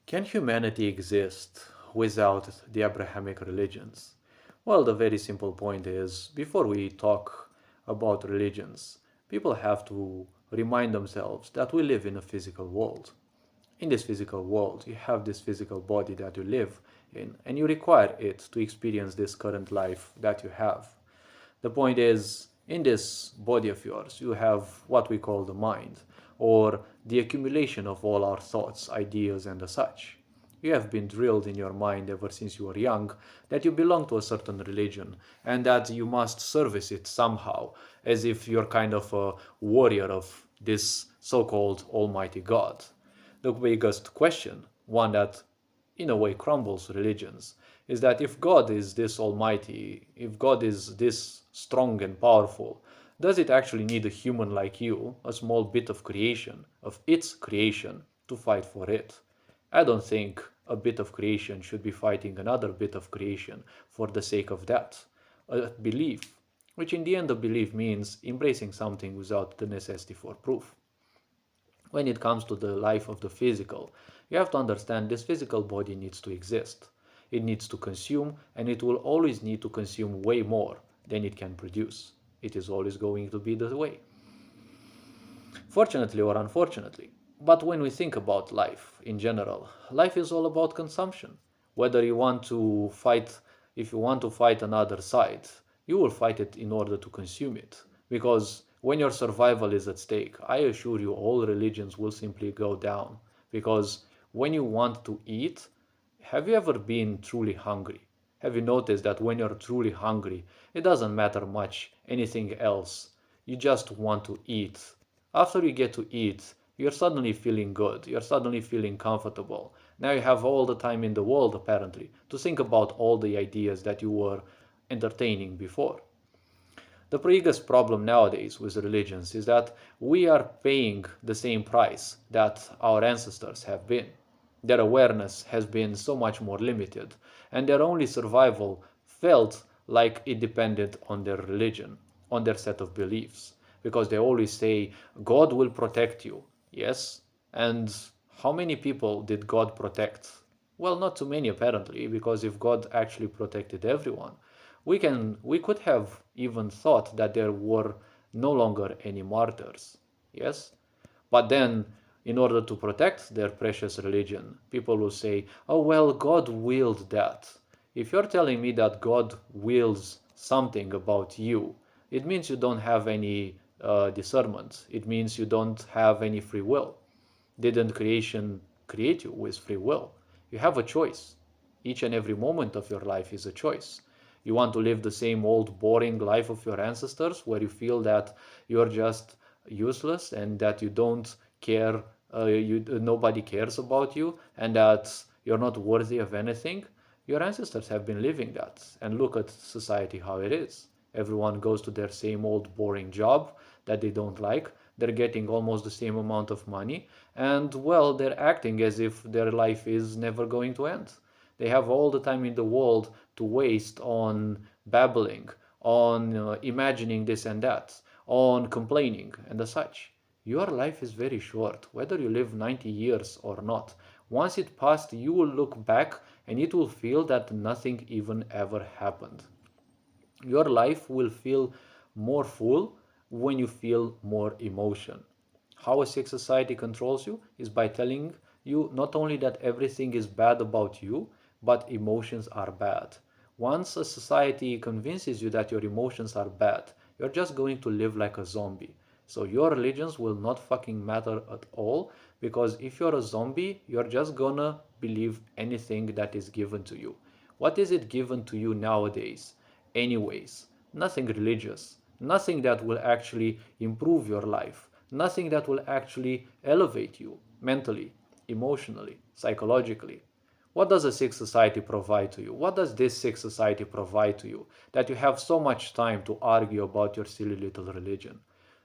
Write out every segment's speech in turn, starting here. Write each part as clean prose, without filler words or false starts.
Can humanity exist without the Abrahamic religions? Well, the very simple point is before we talk about religions, people have to remind themselves that we live in a physical world. In this physical world, you have this physical body that you live in, and you require it to experience this current life that you have. The point is, in this body of yours, you have what we call the mind, or the accumulation of all our thoughts, ideas, and the such. You have been drilled in your mind ever since you were young that you belong to a certain religion and that you must service it somehow, as if you're kind of a warrior of this so called Almighty God. The biggest question, one that in a way crumbles religions, is that if God is this almighty, if God is this strong and powerful, does it actually need a human like you, a small bit of creation, of its creation, to fight for it? I don't think a bit of creation should be fighting another bit of creation for the sake of that. A belief, which in the end a belief means embracing something without the necessity for proof. When it comes to the life of the physical, you have to understand this physical body needs to exist. It needs to consume, and it will always need to consume way more than it can produce. It is always going to be the way, fortunately or unfortunately. But when we think about life in general, life is all about consumption. Whether you want to fight, if you want to fight another side, you will fight it in order to consume it. Because when your survival is at stake, I assure you all religions will simply go down. Because when you want to eat, have you ever been truly hungry? Have you noticed that when you're truly hungry, it doesn't matter much anything else? You just want to eat. After you get to eat, you're suddenly feeling good. You're suddenly feeling comfortable. Now you have all the time in the world, apparently, to think about all the ideas that you were entertaining before. The biggest problem nowadays with religions is that we are paying the same price that our ancestors have been. Their awareness has been so much more limited, and their only survival felt like it depended on their religion, on their set of beliefs. Because they always say, God will protect you. Yes, and how many people did God protect? Well, not too many apparently, because if God actually protected everyone, we could have even thought that there were no longer any martyrs. Yes? But then, in order to protect their precious religion, people will say, oh, well, God willed that. If you're telling me that God wills something about you, it means you don't have any discernment. It means you don't have any free will. Didn't creation create you with free will? You have a choice. Each and every moment of your life is a choice. You want to live the same old boring life of your ancestors where you feel that you're just useless and that you don't care, nobody cares about you, and that you're not worthy of anything. Your ancestors have been living that, and look at society how it is. Everyone goes to their same old boring job that they don't like. They're getting almost the same amount of money, and well, they're acting as if their life is never going to end. They have all the time in the world to waste on babbling, on imagining this and that, on complaining and the such. Your life is very short, whether you live 90 years or not. Once it passed, you will look back and it will feel that nothing even ever happened. Your life will feel more full when you feel more emotion. How a sick society controls you is by telling you not only that everything is bad about you, but emotions are bad. Once a society convinces you that your emotions are bad, you're just going to live like a zombie. So your religions will not fucking matter at all because if you're a zombie, you're just gonna believe anything that is given to you. What is it given to you nowadays? Anyways, nothing religious, nothing that will actually improve your life, nothing that will actually elevate you mentally, emotionally, psychologically. What does a sick society provide to you? What does this sick society provide to you that you have so much time to argue about your silly little religion?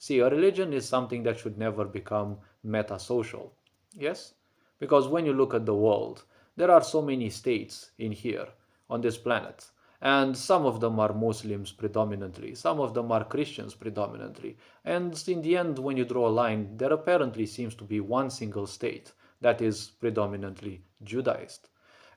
See, a religion is something that should never become meta-social. Yes? Because when you look at the world, there are so many states in here on this planet. And some of them are Muslims predominantly, some of them are Christians predominantly. And in the end, when you draw a line, there apparently seems to be one single state that is predominantly Judaist.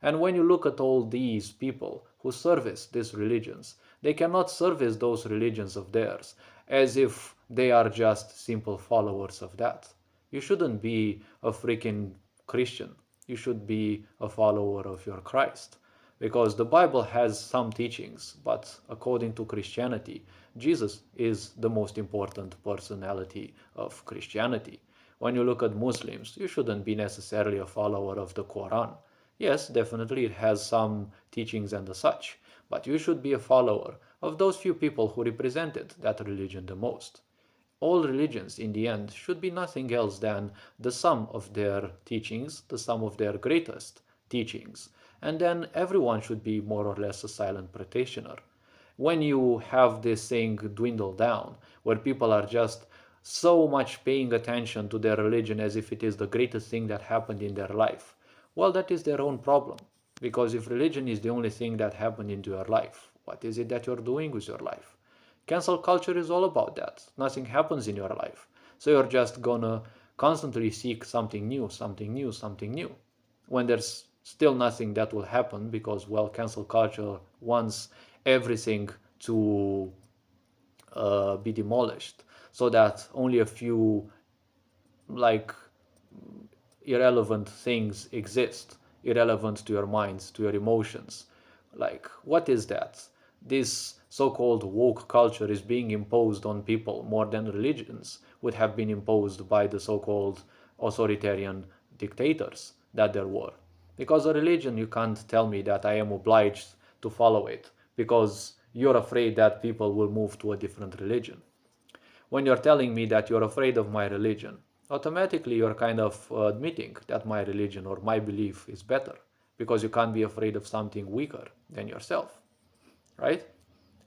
And when you look at all these people who service these religions, they cannot service those religions of theirs as if they are just simple followers of that. You shouldn't be a freaking Christian. You should be a follower of your Christ. Because the Bible has some teachings, but according to Christianity, Jesus is the most important personality of Christianity. When you look at Muslims, you shouldn't be necessarily a follower of the Quran. Yes, definitely it has some teachings and such, but you should be a follower of those few people who represented that religion the most. All religions, in the end, should be nothing else than the sum of their teachings, the sum of their greatest teachings, and then everyone should be more or less a silent practitioner. When you have this thing dwindle down, where people are just so much paying attention to their religion as if it is the greatest thing that happened in their life, well, that is their own problem. Because if religion is the only thing that happened into your life, what is it that you're doing with your life? Cancel culture is all about that. Nothing happens in your life. So you're just gonna constantly seek something new, something new, something new. When there's still nothing that will happen because, well, cancel culture wants everything to be demolished so that only a few like irrelevant things exist, irrelevant to your minds, to your emotions. Like, what is that? This so called woke culture is being imposed on people more than religions would have been imposed by the so called authoritarian dictators that there were. Because a religion, you can't tell me that I am obliged to follow it because you're afraid that people will move to a different religion. When you're telling me that you're afraid of my religion, automatically you're kind of admitting that my religion or my belief is better because you can't be afraid of something weaker than yourself, right?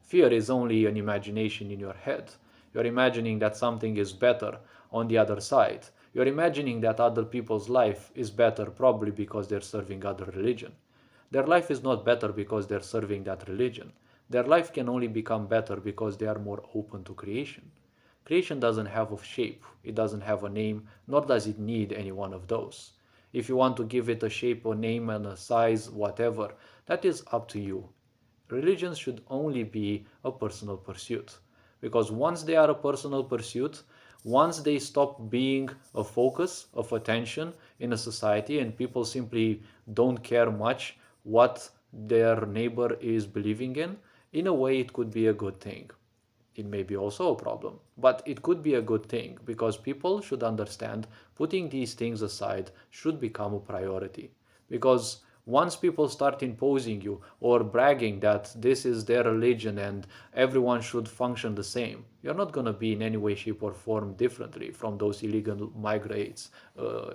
Fear is only an imagination in your head. You're imagining that something is better on the other side. You're imagining that other people's life is better probably because they're serving other religion. Their life is not better because they're serving that religion. Their life can only become better because they are more open to creation. Creation doesn't have a shape, it doesn't have a name, nor does it need any one of those. If you want to give it a shape, a name, and a size, whatever, that is up to you. Religions should only be a personal pursuit. Because once they are a personal pursuit, once they stop being a focus of attention in a society and people simply don't care much what their neighbor is believing in a way it could be a good thing. It may be also a problem, but it could be a good thing because people should understand putting these things aside should become a priority. Because once people start imposing you or bragging that this is their religion and everyone should function the same, you're not going to be in any way, shape, or form differently from those illegal migrants,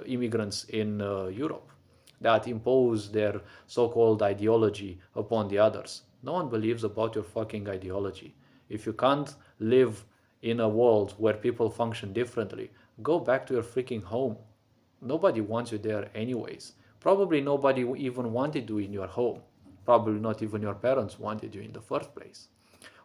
immigrants in Europe that impose their so called ideology upon the others. No one believes about your fucking ideology. If you can't live in a world where people function differently, go back to your freaking home. Nobody wants you there, anyways. Probably nobody even wanted you in your home. Probably not even your parents wanted you in the first place.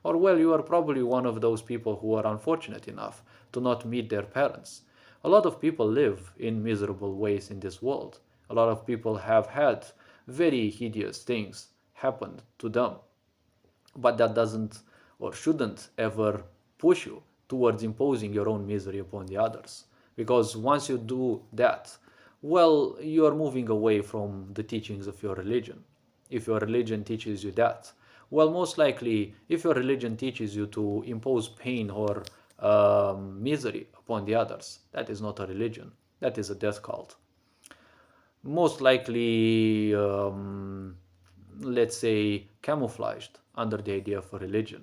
Or, well, you are probably one of those people who are unfortunate enough to not meet their parents. A lot of people live in miserable ways in this world. A lot of people have had very hideous things happen to them. But that doesn't or shouldn't ever push you towards imposing your own misery upon the others. Because once you do that, well, you are moving away from the teachings of your religion. If your religion teaches you that, well, most likely, if your religion teaches you to impose pain or misery upon the others, that is not a religion. That is a death cult. Most likely, let's say, camouflaged under the idea of a religion.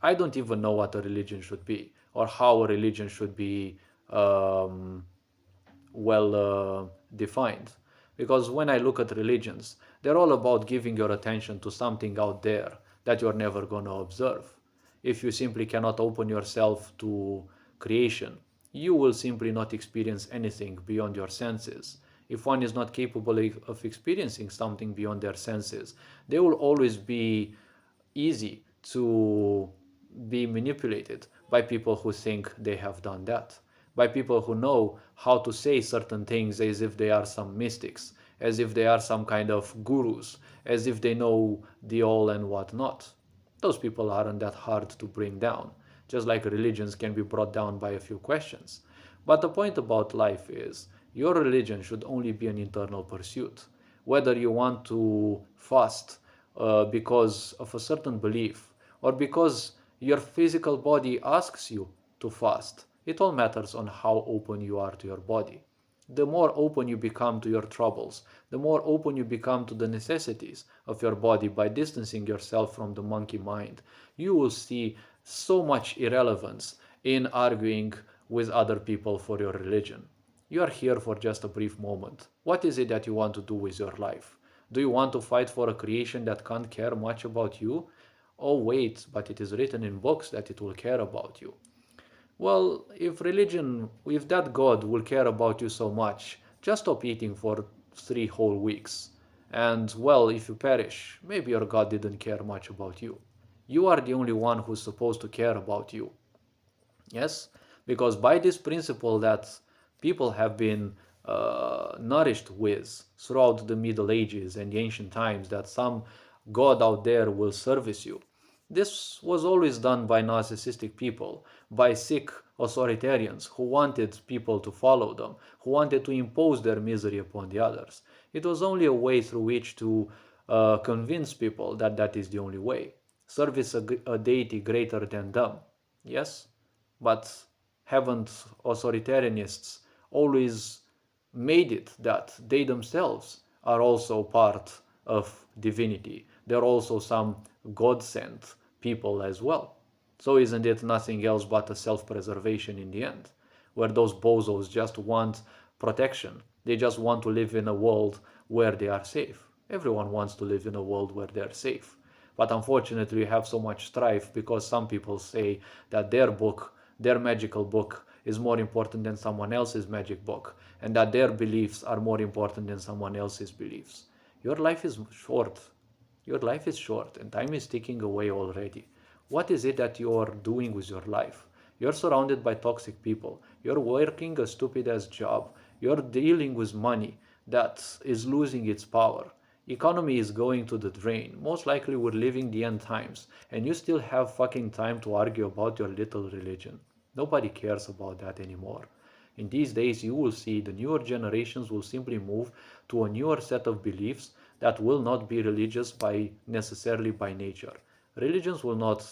I don't even know what a religion should be or how a religion should be um, well defined. Because when I look at religions, they're all about giving your attention to something out there that you're never going to observe. If you simply cannot open yourself to creation, you will simply not experience anything beyond your senses. If one is not capable of experiencing something beyond their senses, they will always be easy to be manipulated by people who think they have done that. by people who know how to say certain things as if they are some mystics, as if they are some kind of gurus, as if they know the all and whatnot. Those people aren't that hard to bring down, just like religions can be brought down by a few questions. But the point about life is your religion should only be an internal pursuit. Whether you want to fast because of a certain belief or because your physical body asks you to fast, it all matters on how open you are to your body. The more open you become to your troubles, the more open you become to the necessities of your body by distancing yourself from the monkey mind, you will see so much irrelevance in arguing with other people for your religion. You are here for just a brief moment. What is it that you want to do with your life? Do you want to fight for a creation that can't care much about you? Oh, wait, but it is written in books that it will care about you. Well, if that God will care about you so much, just stop eating for 3 whole weeks. And, well, if you perish, maybe your God didn't care much about you. You are the only one who's supposed to care about you. Yes? Because by this principle that people have been nourished with throughout the Middle Ages and the ancient times, that some God out there will service you, this was always done by narcissistic people, by sick authoritarians who wanted people to follow them, who wanted to impose their misery upon the others. It was only a way through which to convince people that that is the only way. Service a deity greater than them. Yes? But haven't authoritarianists always made it that they themselves are also part of divinity? They're also some God sent people as well. So isn't it nothing else but a self preservation in the end, where those bozos just want protection? They just want to live in a world where they are safe. Everyone wants to live in a world where they're safe. But unfortunately, we have so much strife because some people say that their book, their magical book, is more important than someone else's magic book, and that their beliefs are more important than someone else's beliefs. Your life is short. Your life is short, and time is ticking away already. What is it that you're doing with your life? You're surrounded by toxic people. You're working a stupid ass job. You're dealing with money that is losing its power. Economy is going to the drain. Most likely we're living the end times, and you still have fucking time to argue about your little religion. Nobody cares about that anymore. In these days, you will see the newer generations will simply move to a newer set of beliefs that will not be religious by necessarily by nature. Religions will not,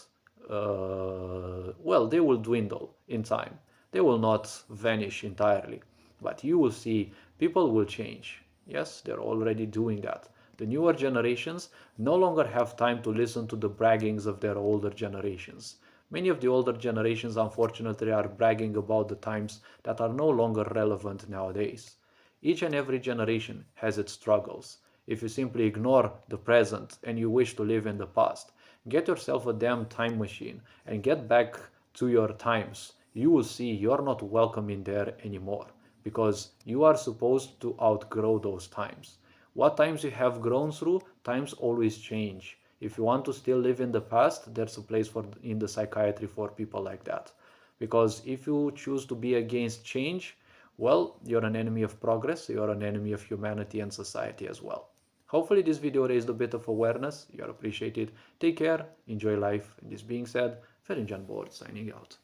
well, they will dwindle in time. They will not vanish entirely. But you will see people will change. Yes, they're already doing that. The newer generations no longer have time to listen to the braggings of their older generations. Many of the older generations, unfortunately, are bragging about the times that are no longer relevant nowadays. Each and every generation has its struggles. If you simply ignore the present and you wish to live in the past, get yourself a damn time machine and get back to your times. You will see you're not welcome in there anymore because you are supposed to outgrow those times. What times you have grown through, times always change. If you want to still live in the past, there's a place for in the psychiatry for people like that. Because if you choose to be against change, well, you're an enemy of progress, you're an enemy of humanity and society as well. Hopefully this video raised a bit of awareness. You're appreciated. Take care, enjoy life. And this being said, Ferinjan Board signing out.